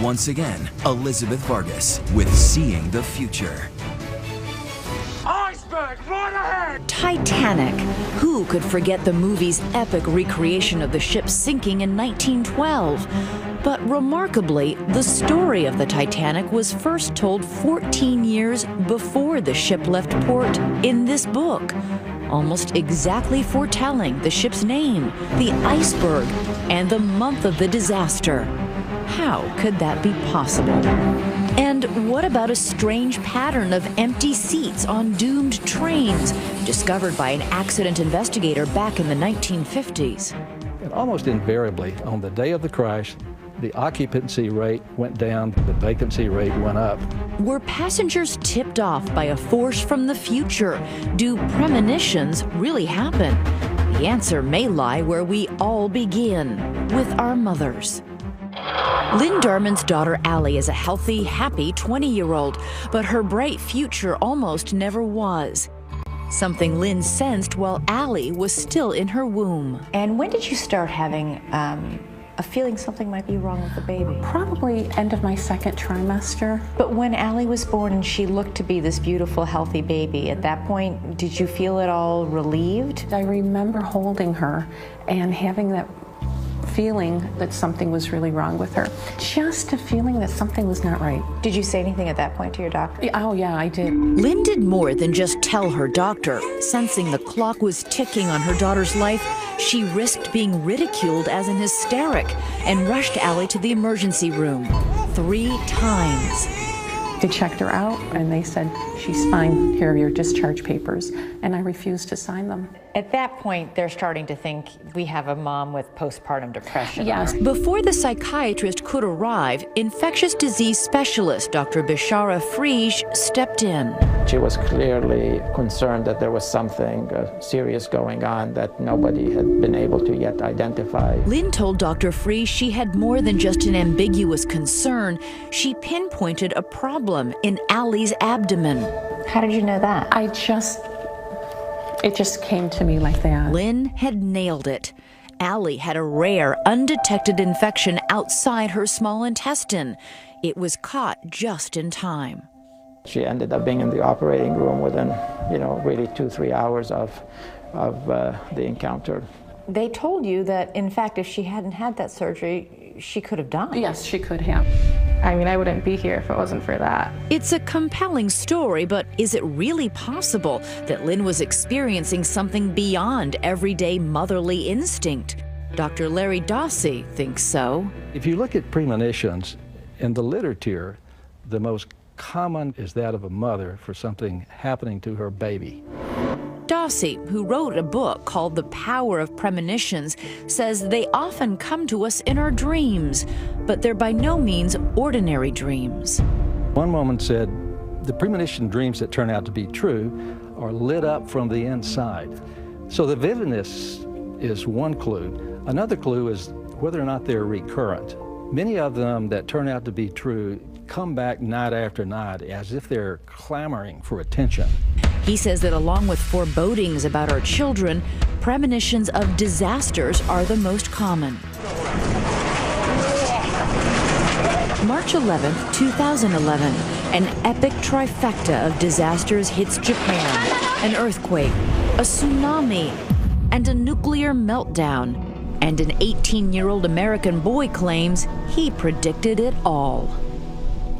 Once again, Elizabeth Vargas with Seeing the Future. Iceberg, right ahead! Titanic. Who could forget the movie's epic recreation of the ship sinking in 1912? But remarkably, the story of the Titanic was first told 14 years before the ship left port in this book, almost exactly foretelling the ship's name, the iceberg, and the month of the disaster. How could that be possible? And what about a strange pattern of empty seats on doomed trains, discovered by an accident investigator back in the 1950s? And almost invariably, on the day of the crash, the occupancy rate went down, the vacancy rate went up. Were passengers tipped off by a force from the future? Do premonitions really happen? The answer may lie where we all begin, with our mothers. Lynn Darman's daughter Allie is a healthy, happy 20-year-old, but her bright future almost never was. Something Lynn sensed while Allie was still in her womb. And when did you start having a feeling something might be wrong with the baby? Probably end of my second trimester. But when Allie was born and she looked to be this beautiful, healthy baby, at that point, did you feel at all relieved? I remember holding her and having that feeling that something was really wrong with her. Just a feeling that something was not right. Did you say anything at that point to your doctor? Oh yeah, I did. Lynn did more than just tell her doctor. Sensing the clock was ticking on her daughter's life, she risked being ridiculed as an hysteric and rushed Allie to the emergency room 3 times. They checked her out and they said, she's fine, here are your discharge papers. And I refused to sign them. At that point, they're starting to think we have a mom with postpartum depression. Yes. Before the psychiatrist could arrive, infectious disease specialist Dr. Bishara Frisch stepped in. She was clearly concerned that there was something serious going on that nobody had been able to yet identify. Lynn told Dr. Frisch she had more than just an ambiguous concern. She pinpointed a problem in Allie's abdomen. How did you know that? It just came to me like that. Lynn had nailed it. Allie had a rare, undetected infection outside her small intestine. It was caught just in time. She ended up being in the operating room within, really 2-3 hours of the encounter. They told you that, in fact, if she hadn't had that surgery, she could have died. Yes, she could have. I mean, I wouldn't be here if it wasn't for that. It's a compelling story, but is it really possible that Lynn was experiencing something beyond everyday motherly instinct? Dr. Larry Dawsey thinks so. If you look at premonitions, in the literature, the most common is that of a mother for something happening to her baby. Dawsey, who wrote a book called The Power of Premonitions, says they often come to us in our dreams, but they're by no means ordinary dreams. One woman said, the premonition dreams that turn out to be true are lit up from the inside. So the vividness is one clue. Another clue is whether or not they're recurrent. Many of them that turn out to be true come back night after night as if they're clamoring for attention. He says that along with forebodings about our children, premonitions of disasters are the most common. March 11, 2011, an epic trifecta of disasters hits Japan. An earthquake, a tsunami, and a nuclear meltdown. And an 18-year-old American boy claims he predicted it all.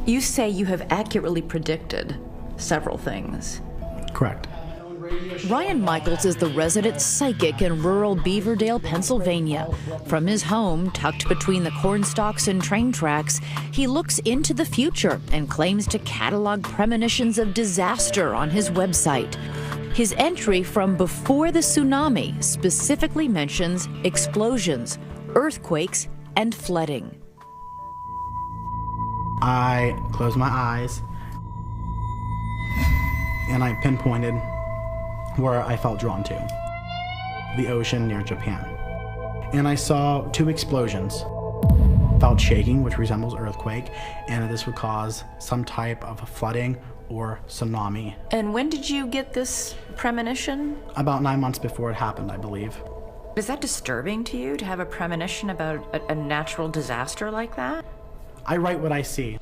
You say you have accurately predicted several things. Correct. Ryan Michaels is the resident psychic in rural Beaverdale, Pennsylvania. From his home, tucked between the corn stalks and train tracks, he looks into the future and claims to catalog premonitions of disaster on his website. His entry from before the tsunami specifically mentions explosions, earthquakes, and flooding. I closed my eyes and I pinpointed where I felt drawn to, the ocean near Japan. And I saw 2 explosions. Felt shaking, which resembles earthquake, and this would cause some type of flooding or tsunami. And when did you get this premonition? About 9 months before it happened, I believe. Is that disturbing to you, to have a premonition about a natural disaster like that? I write what I see.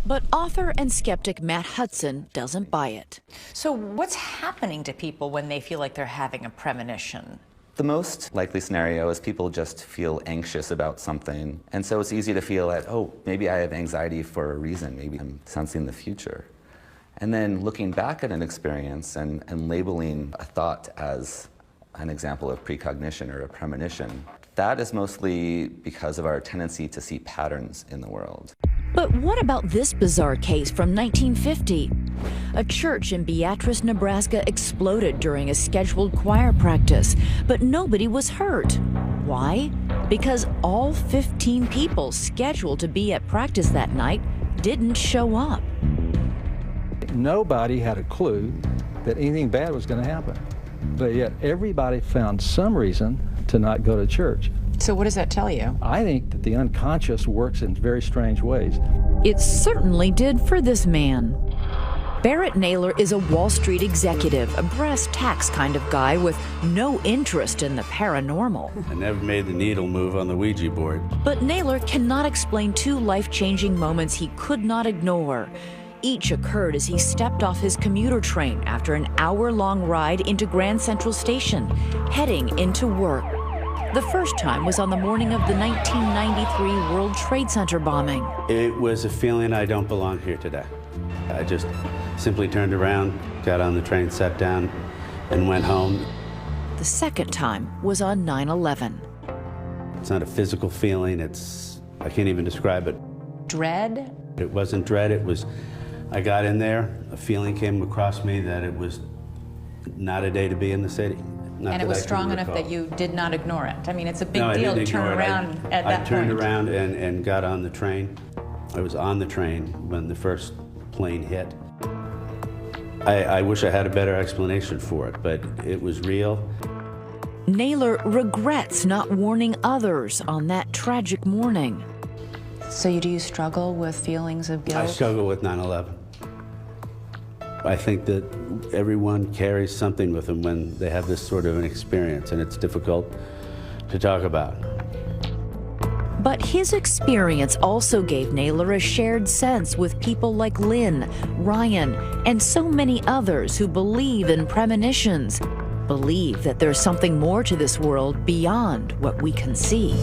But author and skeptic Matt Hudson doesn't buy it. So what's happening to people when they feel like they're having a premonition? The most likely scenario is people just feel anxious about something. And so it's easy to feel that, oh, maybe I have anxiety for a reason. Maybe I'm sensing the future. And then looking back at an experience and labeling a thought as an example of precognition or a premonition, that is mostly because of our tendency to see patterns in the world. But what about this bizarre case from 1950? A church in Beatrice, Nebraska exploded during a scheduled choir practice, but nobody was hurt. Why? Because all 15 people scheduled to be at practice that night didn't show up. Nobody had a clue that anything bad was going to happen, but yet everybody found some reason to not go to church. So what does that tell you? I think that the unconscious works in very strange ways. It certainly did for this man. Barrett Naylor is a Wall Street executive, a brass tacks kind of guy with no interest in the paranormal. I never made the needle move on the Ouija board. But Naylor cannot explain two life-changing moments he could not ignore. Each occurred as he stepped off his commuter train after an hour-long ride into Grand Central Station, heading into work. The first time was on the morning of the 1993 World Trade Center bombing. It was a feeling I don't belong here today. I just simply turned around, got on the train, sat down, and went home. The second time was on 9/11. It's not a physical feeling, I can't even describe it. Dread? It wasn't dread, it was, I got in there, a feeling came across me that it was not a day to be in the city. And it was strong enough that you did not ignore it. I mean, it's a big No, deal to turn around at that point. I turned around and got on the train. I was on the train when the first plane hit. I wish I had a better explanation for it, but it was real. Naylor regrets not warning others on that tragic morning. So do you struggle with feelings of guilt? I struggle with 9/11. I think that everyone carries something with them when they have this sort of an experience, and it's difficult to talk about. But his experience also gave Naylor a shared sense with people like Lynn, Ryan, and so many others who believe in premonitions, believe that there's something more to this world beyond what we can see.